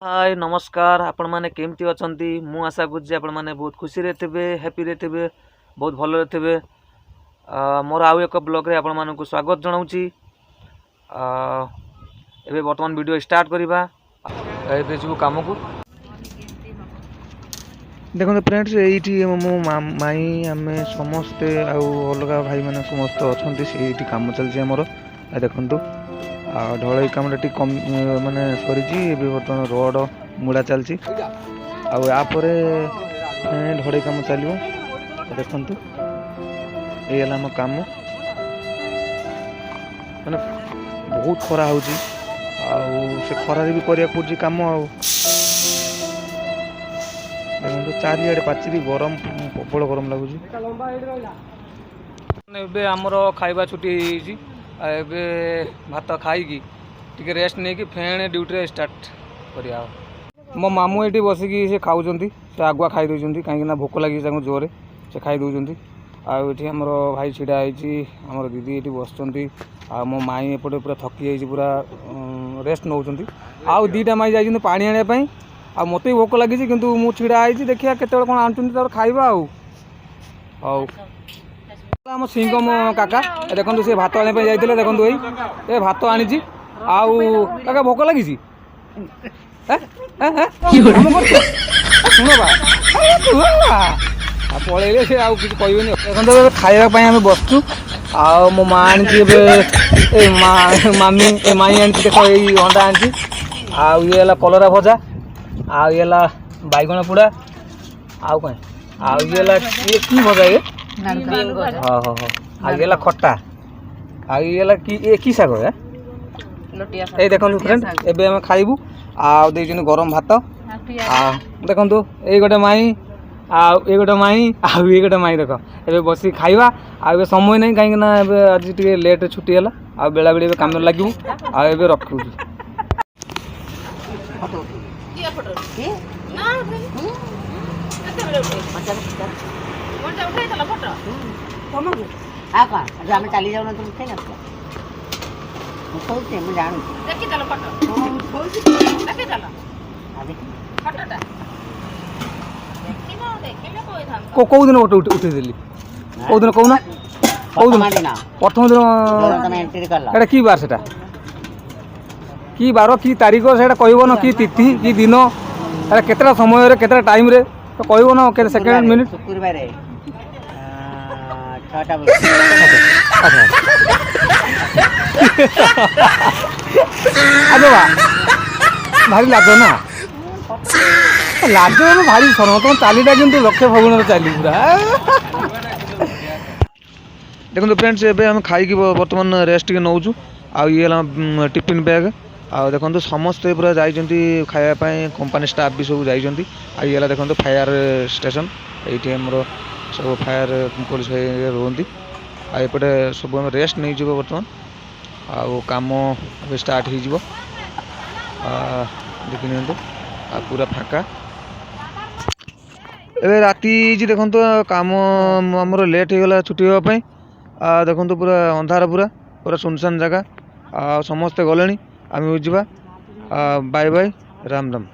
हाय नमस्कार आपण माने केमती अछंती मु आशा करूँ आपण माने बहुत खुशी रे थे हैप्पी रे थे बहुत भल रे थे मोर आउ एक ब्लॉग रे आपण मानकु स्वागत जनाऊँची एबे वर्तमान वीडियो स्टार्ट करिबा एबे जो काम को देखो फ्रेंड्स एठी मो माई आमे समस्ते आउ अलग भाई माने समस्त अछंती सेठी काम चलछि हमर देखंतु ढलई कम कम माने सरी बर्तमान रोड मुड़ा चलती आपर ढलई कम चलो देखु ये कम माने बहुत खरा हो खरारे भी करने पड़े कम देखो चारिड़े पाचेरी गरम प्रबल गरम लगुच आमर खाइबा छुट्टी एबे भात खाई टी रेस्ट नहीं कि फेण ड्यूटी स्टार्ट करिया मो मामू ये बसिकी से खाऊँ से आगुआ खाई दौरान कहीं भोक लगी जोर से खाई दौरान आठ आम भाई छिड़ा आमर दीदी ये बस मो माई एपटे पूरा थकी जाइए पूरा रेस्ट नौ आउ दीटा माई जाइए पानी आने आ मत भी भोक लगी किंतु मु छिड़ा देखिए केत कौन आनुंट खाइबा आउ आम सिंह मो काका देखो सी भात आने जाते देखो ये भात आनी आउ काका भोक लगी शुण पलैले से आउ कि कहनी देखो खावाई आम बसचु आ मो माँ आनी मामी माई आनी देख ये अंडा आनी आउ ये कलरा भजा आउ ये बैगण पोड़ा आउ कहीं आउ ये कि भजा ये हाँ हाँ हाँ ये खट्टा आगे कि शाग है ये देखो फ्रेंड एबे हम खाइबू आ गरम भात देखो ये गोटे माई ये गोटे माई ये गोटे माई देख ए बस खाइबा आ समय नहीं कहीं आज टे लेट छुट्टी है आ बेला बेली कम लगे आ रखू चली जाऊ तुम उठे मुझे जानू कौ दिन उठेदेली कौ दिन कहना कौ दिन प्रथम दिन कि बार से कि बार कि तारीख से कहन कि तिथि कि दिन केतटा समय केतटा टाइम रे तो कहन के सेकेंड मिनिट शुक्रवार 6टा भारी लाज ना लाज भारी शरम तुम चालीटा कि लक्ष्य फगुण चली पूरा देखो फ्रेंड्स एबे हम खाई बर्तमान रेस्ट के नौचु आ ये टिफिन बैग आ देखो समस्ते पूरा जाइए खायापी कंपनी स्टाफ भी सब जाइए ये देखो फायर स्टेशन ये सब फायर पुलिस रुहति आएपटे सब रेस्ट नहीं जीव बर्तमान आउ कम स्टार्ट हो देखी पूरा फाका ए राति देखो कम आमर लेट हो गला छुट्टी होगापी देखो पूरा अंधार पूरा पूरा सुनसान जगह समस्ते गले आम जा बाय बाय राम राम।